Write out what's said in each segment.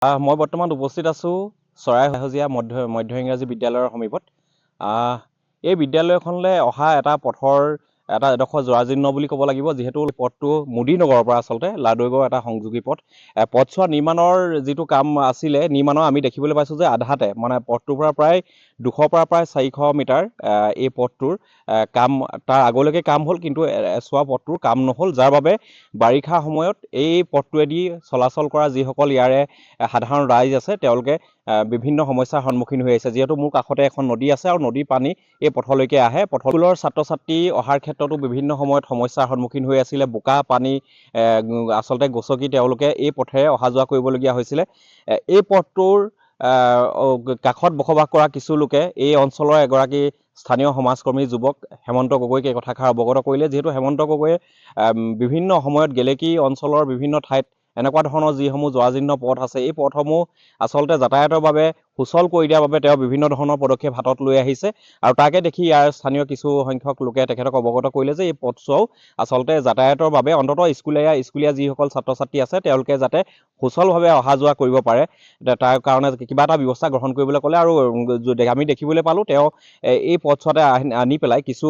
মই বৰ্তমান উপস্থিত আছোঁ চৰাই সেউজীয়া মধ্য ইংৰাজী বিদ্যালয়ৰ সমীপত। এই বিদ্যালয়খনলৈ অহা এটা পথৰ এটা এডোখৰ জৰাজীৰ্ণ বুলি ক'ব লাগিব, যিহেতু পথটো মুদিনগৰৰ পৰা আচলতে লাডৈগড় এটা সংযোগী পথ। পথছোৱা নিৰ্মাণৰ যিটো কাম আছিলে, নিৰ্মাণৰ আমি দেখিবলৈ পাইছোঁ যে আধাতে মানে পথটোৰ পৰা প্ৰায় 200 পৰা প্ৰায় 400 মিটাৰ এই পথটোৰ কাম তাৰ আগলৈকে কাম হ'ল, কিন্তু এছোৱা পথটোৰ কাম নহ'ল, যাৰ বাবে বাৰিষা সময়ত এই পথটোৱেদি চলাচল কৰা যিসকল ইয়াৰে সাধাৰণ ৰাইজ আছে তেওঁলোকে বিভিন্ন সমস্যাৰ সন্মুখীন হৈ আহিছে। যিহেতু মোৰ কাষতে এখন নদী আছে আৰু নদীৰ পানী এই পথলৈকে আহে। স্কুলৰ ছাত্ৰ ছাত্ৰী অহাৰ ক্ষেত্ৰতো বিভিন্ন সময়ত সমস্যাৰ সন্মুখীন হৈ আছিলে। বোকা পানী আচলতে গচকি তেওঁলোকে এই পথেৰে অহা যোৱা কৰিবলগীয়া হৈছিলে। এই পথটোৰ কাষত বসবাস কৰা কিছু লোকে এই অঞ্চলৰ এগৰাকী স্থানীয় সমাজকৰ্মী যুৱক হেমন্ত গগৈক এই কথাষাৰ অৱগত কৰিলে, যিহেতু হেমন্ত গগৈয়ে বিভিন্ন সময়ত গেলেকী অঞ্চলৰ বিভিন্ন ঠাইত এনেকুৱা ধৰণৰ যিসমূহ জৰাজীৰ্ণ পথ আছে, এই পথসমূহ আচলতে যাতায়াতৰ বাবে সুচল কৰি দিয়াৰ বাবে তেওঁ বিভিন্ন ধৰণৰ পদক্ষেপ হাতত লৈ আহিছে। আৰু তাকে দেখি ইয়াৰ স্থানীয় কিছু সংখ্যক লোকে তেখেতক অৱগত কৰিলে যে এই পথছোৱাও আচলতে যাতায়াতৰ বাবে অন্ততঃ স্কুলীয়া যিসকল ছাত্ৰ ছাত্ৰী আছে তেওঁলোকে যাতে সুচলভাৱে অহা যোৱা কৰিব পাৰে, তাৰ কাৰণে কিবা এটা ব্যৱস্থা গ্ৰহণ কৰিবলৈ ক'লে। আৰু আমি দেখিবলৈ পালোঁ তেওঁ এই পথছোৱাতে আনি পেলাই কিছু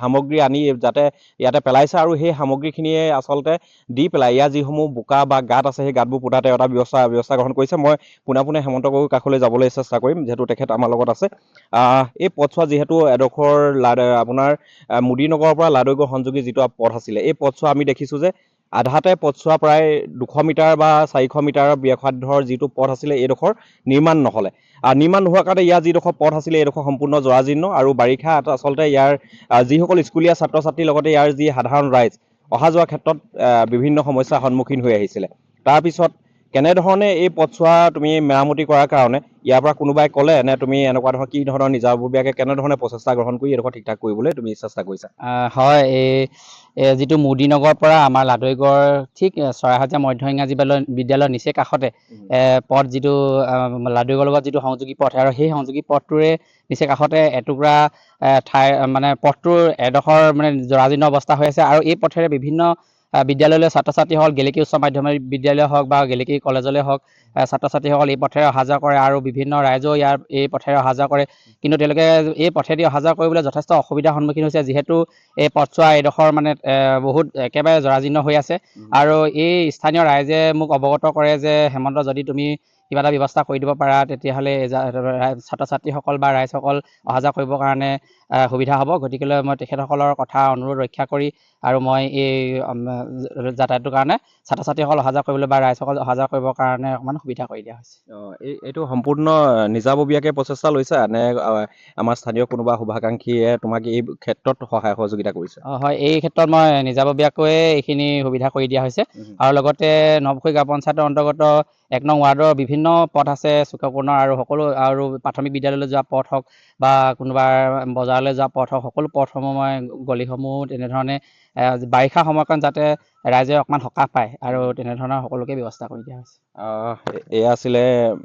সামগ্ৰী আনি যাতে ইয়াতে পেলাইছে, আৰু সেই সামগ্ৰীখিনিয়ে আচলতে দি পেলাই ইয়াৰ যিসমূহ বোকা বা গাঁত আছে সেই গাঁতবোৰ পুতাতে এটা ব্যৱস্থা গ্ৰহণ কৰিছে। মই পোনে হেমন্ত গগৈৰ কাষলৈ যাবলৈ চেষ্টা কৰিম, যিহেতু তেখেত আমাৰ লগত আছে। এই পথছোৱা যিহেতু এডোখৰ আপোনাৰ মুদিনগৰৰ পৰা লাডৈগড় সংযোগী যিটো পথ আছিলে, এই পথছোৱা আমি দেখিছোঁ যে আধাতে পথছোৱা প্ৰায় 200 মিটাৰ বা 400 মিটাৰৰ ব্যাসাৰ্ধৰ যিটো পথ আছিলে এইডোখৰ নিৰ্মাণ নহ'লে। নিৰ্মাণ নোহোৱাৰ কাৰণে ইয়াৰ যিডোখৰ পথ আছিলে এইডোখৰ সম্পূৰ্ণ জৰাজীৰ্ণ, আৰু বাৰিষা আচলতে ইয়াৰ যিসকল স্কুলীয়া ছাত্ৰ ছাত্ৰীৰ লগতে ইয়াৰ যি সাধাৰণ ৰাইজ অহা যোৱাৰ ক্ষেত্ৰত বিভিন্ন সমস্যাৰ সন্মুখীন হৈ আহিছিলে। তাৰপিছত কেনেধৰণে এই পথছোৱা তুমি মেৰামতি কৰাৰ কাৰণে ইয়াৰ পৰা কোনোবাই ক'লে নে তুমি এনেকুৱা ধৰণৰ কি ধৰণৰ নিজাববীয়াকৈ কেনেধৰণে প্ৰচেষ্টা গ্ৰহণ কৰি এইডোখৰ ঠিক ঠাক কৰিবলৈ তুমি চেষ্টা কৰিছা? হয়, এই যিটো মুদিনগৰৰ পৰা আমাৰ লাডৈগড় ঠিক চৰাইহাজীয়া মধ্য ইংৰাজী বিদ্যালয়ৰ নিচেই কাষতে পথ যিটো লাডৈগড়ৰ লগত যিটো সংযোগী পথ, আৰু সেই সংযোগী পথটোৰে নিচেই কাষতে এটুকুৰা ঠাই মানে পথটোৰ এডোখৰ মানে জৰাজীৰ্ণ অৱস্থা হৈ আছে। আৰু এই পথেৰে বিভিন্ন বিদ্যালয়লৈ ছাত্ৰ ছাত্ৰীসকল, গেলেকী উচ্চ মাধ্যমিক বিদ্যালয় হওক বা গেলেকী কলেজলৈ হওক, ছাত্ৰ ছাত্ৰীসকল এই পথেৰে অহা যোৱা কৰে, আৰু বিভিন্ন ৰাইজেও এই পথেৰে অহা যোৱা কৰে। কিন্তু তেওঁলোকে এই পথেদি অহা যোৱা কৰিবলৈ যথেষ্ট অসুবিধাৰ সন্মুখীন হৈছে, যিহেতু এই পথছোৱা এইডোখৰ মানে বহুত একেবাৰে জৰাজীৰ্ণ হৈ আছে। আৰু এই স্থানীয় ৰাইজে মোক অৱগত কৰে যে হেমন্ত, যদি তুমি কিবা এটা ব্যৱস্থা কৰি দিব পাৰা তেতিয়াহ'লে ছাত্ৰ ছাত্ৰীসকল বা ৰাইজসকল অহা যোৱা কৰিবৰ কাৰণে সুবিধা হ'ব। গতিকেলৈ মই তেখেতসকলৰ কথা অনুৰোধ ৰক্ষা কৰি আৰু মই এই যাতায়াতৰ কাৰণে ছাত্ৰ ছাত্ৰীসকল অহা যোৱা কৰিবলৈ বা ৰাইজসকল অহা যোৱা কৰিবৰ কাৰণে অকণমান সুবিধা কৰি দিয়া হৈছে। এইটো সম্পূৰ্ণ নিজাববীয়াকৈ প্ৰচেষ্টা লৈছা নে আমাৰ স্থানীয় কোনোবা শুভাকাংক্ষীয়ে তোমাক এই ক্ষেত্ৰত সহায় সহযোগিতা কৰিছে? হয়, এই ক্ষেত্ৰত মই নিজাববীয়াকৈয়ে এইখিনি সুবিধা কৰি দিয়া হৈছে। আৰু লগতে নৱখুই গাঁও পঞ্চায়তৰ অন্তৰ্গত 1 নং ৱাৰ্ডৰ বিভিন্ন পথ আছে চুকাকোণৰ, আৰু সকলো আৰু প্ৰাথমিক বিদ্যালয়লৈ যোৱা পথ হওক বা কোনোবা বজাৰলৈ যোৱা পথ হওক, সকলো পথসমূহ মই গলিসমূহ তেনেধৰণে বাৰিষা সময়কণ যাতে ৰাইজে অকণমান সকাহ পায় আৰু তেনেধৰণৰ সকলোকে ব্যৱস্থা কৰি দিয়া হৈছে। এয়া আছিলে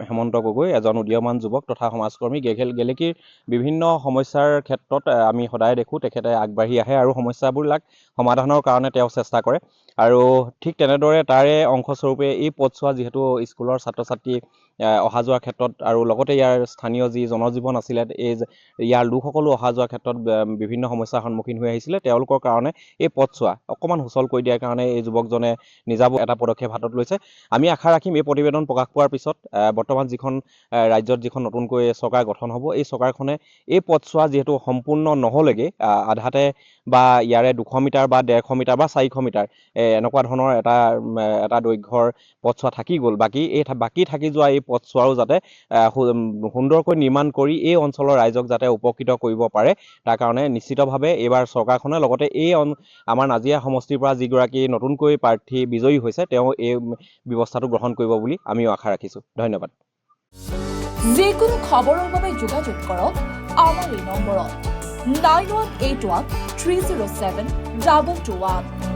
হেমন্ত গগৈ, এজন উদীয়মান যুৱক তথা সমাজকৰ্মী। গেলেকীৰ বিভিন্ন সমস্যাৰ ক্ষেত্ৰত আমি সদায় দেখোঁ তেখেতে আগবাঢ়ি আহে আৰু সমস্যাবিলাক সমাধানৰ কাৰণে তেওঁ চেষ্টা কৰে। আৰু ঠিক তেনেদৰে তাৰে অংশস্বৰূপে এই পথছোৱা যিহেতু স্কুলৰ ছাত্ৰ ছাত্ৰী অহা যোৱাৰ ক্ষেত্ৰত আৰু লগতে ইয়াৰ স্থানীয় যি জনজীৱন আছিলে ইয়াৰ লোকসকলো অহা যোৱাৰ ক্ষেত্ৰত বিভিন্ন সমস্যাৰ সন্মুখীন হৈ আহিছিলে, তেওঁলোকৰ কাৰণে এই পথছোৱা অকণমান সুচল কৰি দিয়াৰ কাৰণে এই যুৱকজনে নিজাববীয়া এটা পদক্ষেপ হাতত লৈছে। আমি আশা ৰাখিম এই প্ৰতিবেদন প্ৰকাশ পোৱাৰ পিছত বৰ্তমান যিখন ৰাজ্যত যিখন নতুনকৈ চৰকাৰ গঠন হ'ব, এই চৰকাৰখনে এই পথছোৱা যিহেতু সম্পূৰ্ণ নহ'লেগৈ, আধাতে বা ইয়াৰে 200 মিটাৰ বা 150 মিটাৰ বা 400 মিটাৰ এনেকুৱা ধৰণৰ এটা দৈৰ্ঘ্যৰ পথছোৱা থাকি গ'ল, বাকী থাকি যোৱা এই পথছোৱাও যাতে সুন্দৰকৈ নিৰ্মাণ কৰি এই অঞ্চলৰ ৰাইজক যাতে উপকৃত কৰিব পাৰে, তাৰ কাৰণে নিশ্চিতভাৱে এইবাৰ চৰকাৰখনে লগতে এই আমাৰ নাজিৰা সমষ্টিৰ পৰা যিগৰাকী নতুনকৈ প্ৰাৰ্থী বিজয়ী হৈছে তেওঁ এই ব্যৱস্থাটো গ্ৰহণ কৰিব বুলি আমিও আশা ৰাখিছোঁ। ধন্যবাদ। যিকোনো খবৰৰ বাবে যোগাযোগ কৰক আমাৰ এই নম্বৰত 9181 307 221।